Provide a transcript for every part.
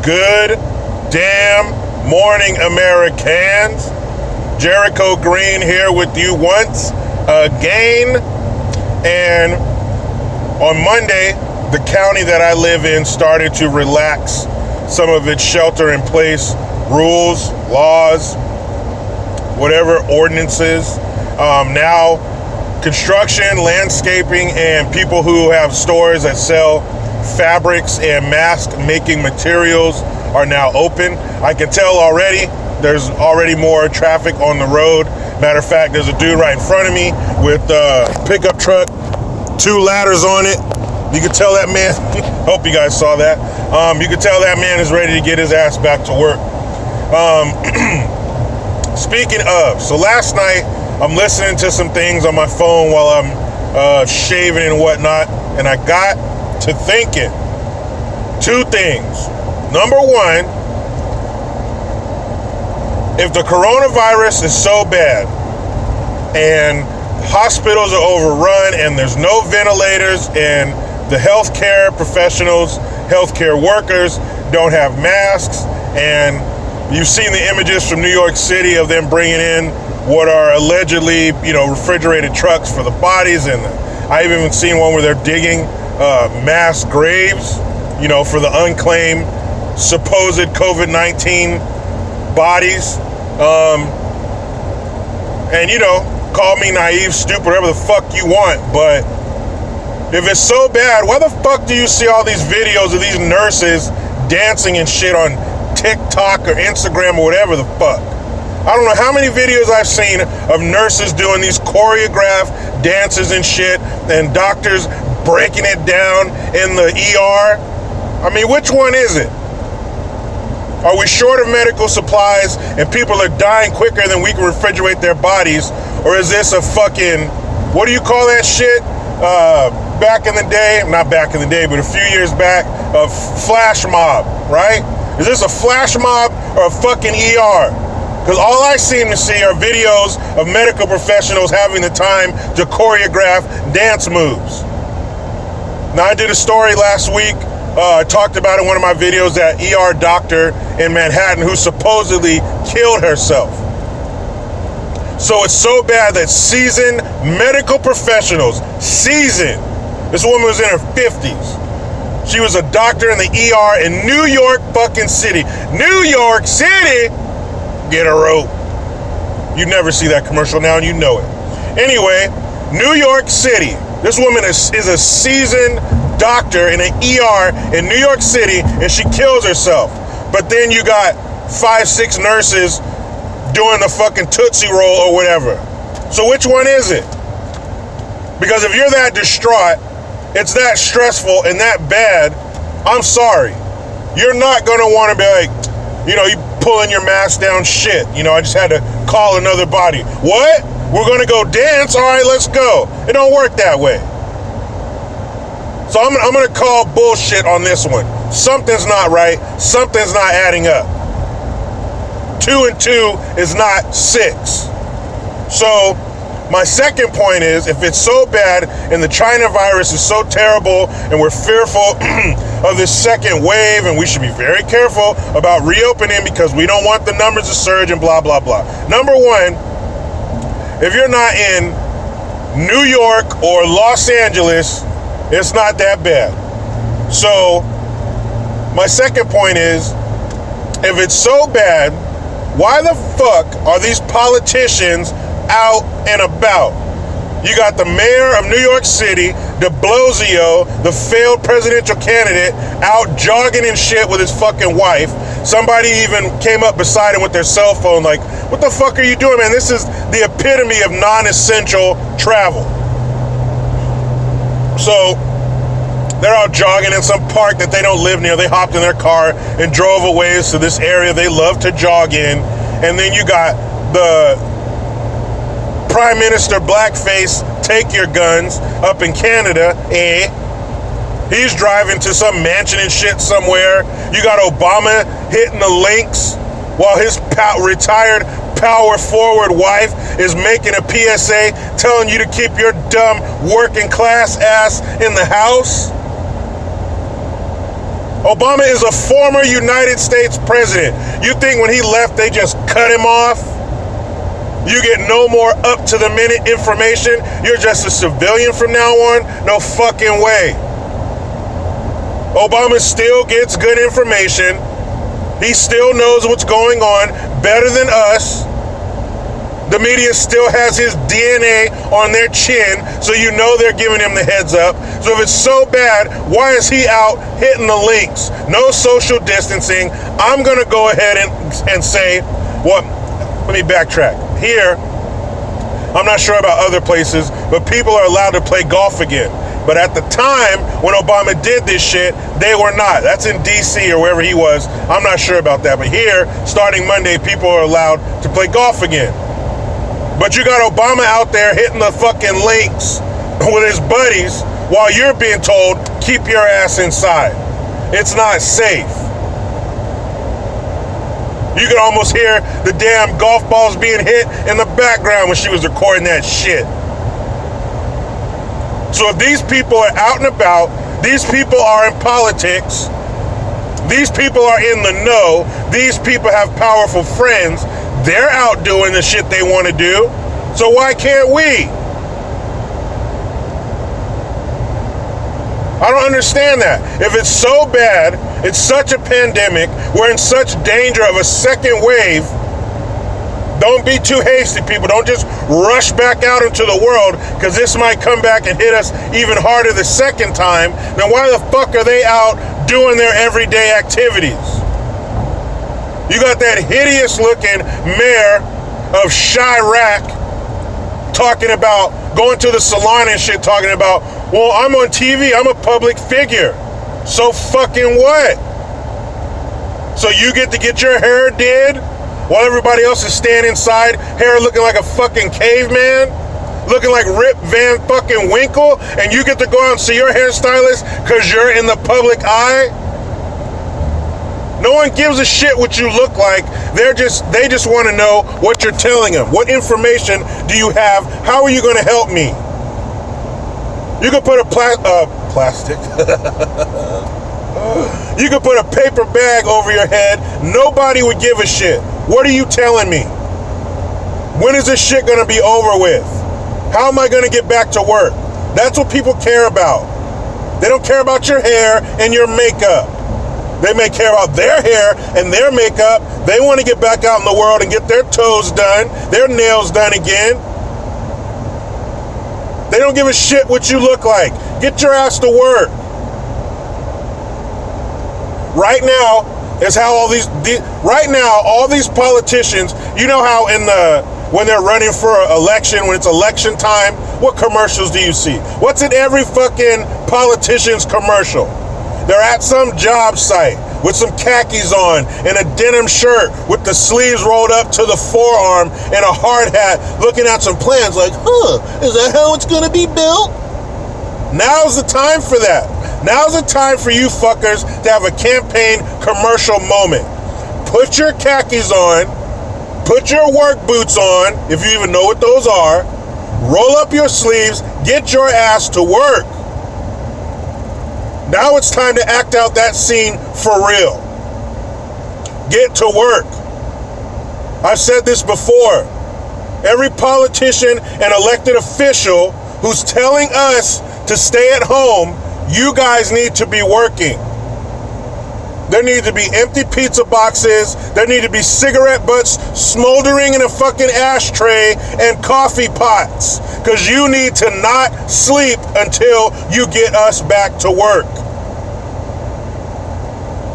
Good damn morning, Americans. Jericho Green here with you once again. And on Monday, the county that I live in started to relax some of its shelter-in-place rules, laws, whatever ordinances. Now, construction, landscaping, and people who have stores that sell fabrics and mask-making materials are now open. I can tell already, there's already more traffic on the road. Matter of fact, there's a dude right in front of me with a pickup truck, 2 ladders on it. You can tell that man, hope you guys saw that. You can tell that man is ready to get his ass back to work. Speaking of, so last night, I'm listening to some things on my phone while I'm shaving and whatnot, and I got to thinking 2 things. Number one, if the coronavirus is so bad and hospitals are overrun and there's no ventilators and the healthcare professionals, healthcare workers don't have masks, and you've seen the images from New York City of them bringing in what are allegedly, refrigerated trucks for the bodies, and I've even seen one where they're digging mass graves, for the unclaimed supposed COVID-19 bodies. And call me naive, stupid, whatever the fuck you want, but if it's so bad, why the fuck do you see all these videos of these nurses dancing and shit on TikTok or Instagram or whatever the fuck? I don't know how many videos I've seen of nurses doing these choreographed dances and shit, and doctors breaking it down in the ER. I mean, which one is it? Are we short of medical supplies and people are dying quicker than we can refrigerate their bodies? Or is this a fucking, what do you call that shit? Back in the day, not back in the day, but a few years back, a flash mob, right? Is this a flash mob or a fucking ER? Because all I seem to see are videos of medical professionals having the time to choreograph dance moves. Now, I did a story last week. I talked about in one of my videos that ER doctor in Manhattan who supposedly killed herself. So it's so bad that seasoned medical professionals, this woman was in her 50s. She was a doctor in the ER in New York fucking City. New York City! Get a rope. You never see that commercial now and you know it. Anyway, New York City. This woman is a seasoned doctor in an ER in New York City, and she kills herself. But then you got 5-6 nurses doing the fucking Tootsie Roll or whatever. So which one is it? Because if you're that distraught, it's that stressful and that bad, I'm sorry. You're not going to want to be like, you pulling your mask down shit. I just had to call another body. What? We're going to go dance? All right, let's go. It don't work that way. So I'm going to call bullshit on this one. Something's not right. Something's not adding up. 2 and 2 is not 6. So my second point is, if it's so bad and the China virus is so terrible and we're fearful of this second wave and we should be very careful about reopening because we don't want the numbers to surge and blah, blah, blah. Number one, if you're not in New York or Los Angeles, it's not that bad. So my second point is, if it's so bad, why the fuck are these politicians out and about? You got the mayor of New York City, de Blasio, the failed presidential candidate, out jogging and shit with his fucking wife. Somebody even came up beside him with their cell phone like, what the fuck are you doing, man? This is the epitome of non-essential travel. So they're out jogging in some park that they don't live near. They hopped in their car and drove a ways to this area they love to jog in. And then you got the Prime Minister Blackface, take your guns, up in Canada, He's driving to some mansion and shit somewhere. You got Obama hitting the links while his retired power forward wife is making a PSA telling you to keep your dumb working class ass in the house. Obama is a former United States president. You think when he left, they just cut him off? You get no more up-to-the-minute information? You're just a civilian from now on? No fucking way. Obama still gets good information. He still knows what's going on better than us. The media still has his DNA on their chin, so you know they're giving him the heads up. So if it's so bad, why is he out hitting the links? No social distancing. I'm going to go ahead and say, well, let me backtrack. Here, I'm not sure about other places, but people are allowed to play golf again. But at the time when Obama did this shit, they were not. That's in DC or wherever he was. I'm not sure about that. But here, starting Monday, people are allowed to play golf again. But you got Obama out there hitting the fucking links with his buddies while you're being told, keep your ass inside. It's not safe. You could almost hear the damn golf balls being hit in the background when she was recording that shit. So if these people are out and about, these people are in politics, these people are in the know, these people have powerful friends, they're out doing the shit they want to do, so why can't we? I don't understand that. If it's so bad, it's such a pandemic, we're in such danger of a second wave, don't be too hasty, people. Don't just rush back out into the world, because this might come back and hit us even harder the second time. Then why the fuck are they out doing their everyday activities? You got that hideous looking mayor of Chirac talking about going to the salon and shit, talking about, well, I'm on TV, I'm a public figure. So fucking what? So you get to get your hair did while everybody else is staying inside, hair looking like a fucking caveman, looking like Rip Van fucking Winkle, and you get to go out and see your hairstylist because you're in the public eye? No one gives a shit what you look like. They just want to know what you're telling them. What information do you have? How are you going to help me? You could put a plastic. You could put a paper bag over your head. Nobody would give a shit. What are you telling me? When is this shit going to be over with? How am I going to get back to work? That's what people care about. They don't care about your hair and your makeup. They may care about their hair and their makeup. They want to get back out in the world and get their toes done, their nails done again. They don't give a shit what you look like. Get your ass to work. Right now is how all these politicians, you know how when they're running for election, when it's election time, what commercials do you see? What's in every fucking politician's commercial? They're at some job site with some khakis on and a denim shirt with the sleeves rolled up to the forearm and a hard hat, looking at some plans like, is that how it's gonna be built? Now's the time for that. Now's the time for you fuckers to have a campaign commercial moment. Put your khakis on, put your work boots on, if you even know what those are, roll up your sleeves, get your ass to work. Now it's time to act out that scene for real. Get to work. I've said this before. Every politician and elected official who's telling us to stay at home, you guys need to be working. There need to be empty pizza boxes. There need to be cigarette butts smoldering in a fucking ashtray and coffee pots. Because you need to not sleep until you get us back to work.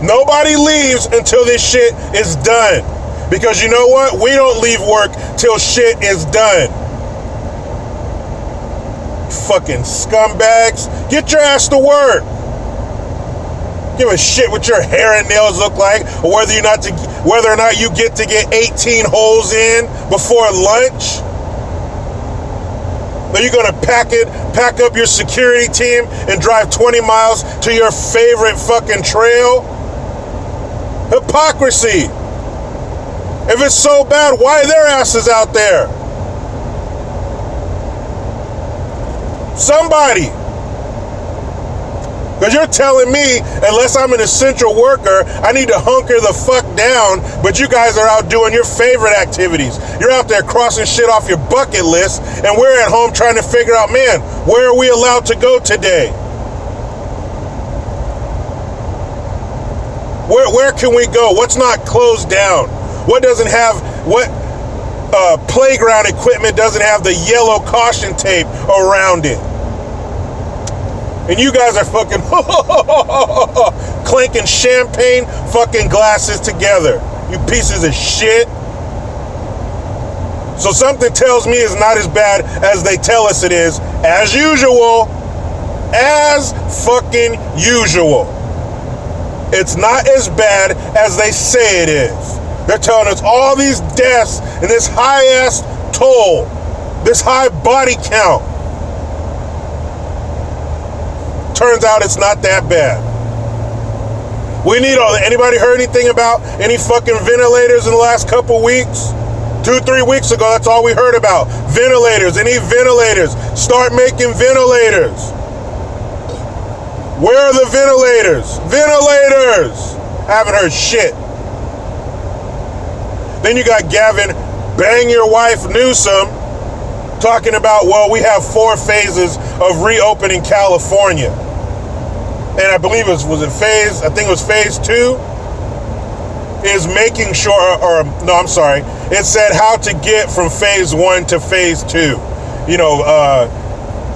Nobody leaves until this shit is done. Because you know what? We don't leave work till shit is done. Fucking scumbags. Get your ass to work. Give a shit what your hair and nails look like, or whether or not you get to get 18 holes in before lunch. Are you gonna pack up your security team and drive 20 miles to your favorite fucking trail? Hypocrisy. If it's so bad, why are their asses out there? Somebody. Because you're telling me, unless I'm an essential worker, I need to hunker the fuck down, but you guys are out doing your favorite activities. You're out there crossing shit off your bucket list, and we're at home trying to figure out, man, where are we allowed to go today? Where can we go? What's not closed down? What doesn't have, what playground equipment doesn't have the yellow caution tape around it? And you guys are fucking clinking champagne fucking glasses together. You pieces of shit. So something tells me it's not as bad as they tell us it is. As usual. As fucking usual. It's not as bad as they say it is. They're telling us all these deaths and this high-ass toll. This high body count. Turns out it's not that bad. We need all that. Anybody heard anything about any fucking ventilators in the last couple weeks? 2-3 weeks ago, that's all we heard about. Ventilators. Any ventilators. Start making ventilators. Where are the ventilators? Ventilators! I haven't heard shit. Then you got Gavin Bang Your Wife Newsom talking about, well, we have 4 phases of reopening California. And I believe it was phase, I think it was phase 2, is making sure, or no, I'm sorry. It said how to get from phase 1 to phase 2. You know,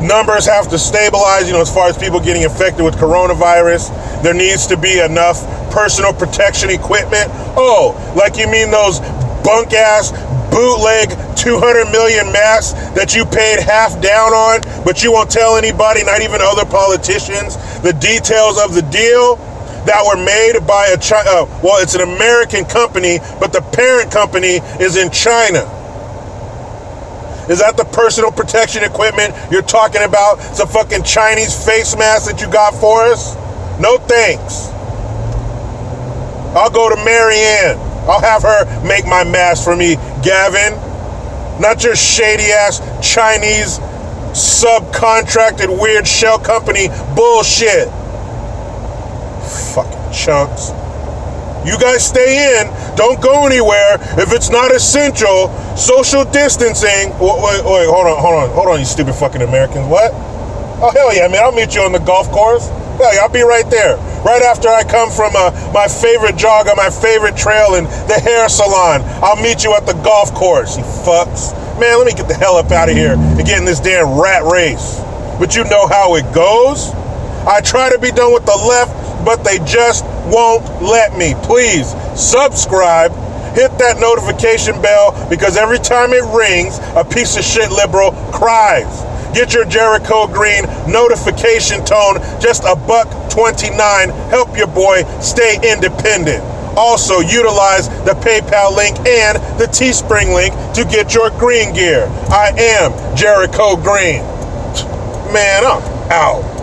numbers have to stabilize, you know, as far as people getting infected with coronavirus. There needs to be enough personal protection equipment. Oh, like you mean those bunk ass bootleg 200 million masks that you paid half down on, but you won't tell anybody, not even other politicians, the details of the deal that were made by a well, it's an American company, but the parent company is in China. Is that the personal protection equipment you're talking about? It's a fucking Chinese face mask that you got for us? No thanks. I'll go to Marianne. I'll have her make my mask for me, Gavin. Not your shady ass Chinese subcontracted weird shell company bullshit. Fucking chunks. You guys stay in. Don't go anywhere. If it's not essential, social distancing. Wait, hold on, you stupid fucking Americans. What? Oh, hell yeah, man. I'll meet you on the golf course. Hell yeah, I'll be right there. Right after I come from my favorite jog on my favorite trail in the hair salon. I'll meet you at the golf course, you fucks. Man, let me get the hell up out of here and get in this damn rat race. But you know how it goes. I try to be done with the left, but they just won't let me. Please subscribe, hit that notification bell, because every time it rings, a piece of shit liberal cries. Get your Jericho Green notification tone, just $1.29. Help your boy stay independent. Also, utilize the PayPal link and the Teespring link to get your green gear. I am Jericho Green. Man, I'm out.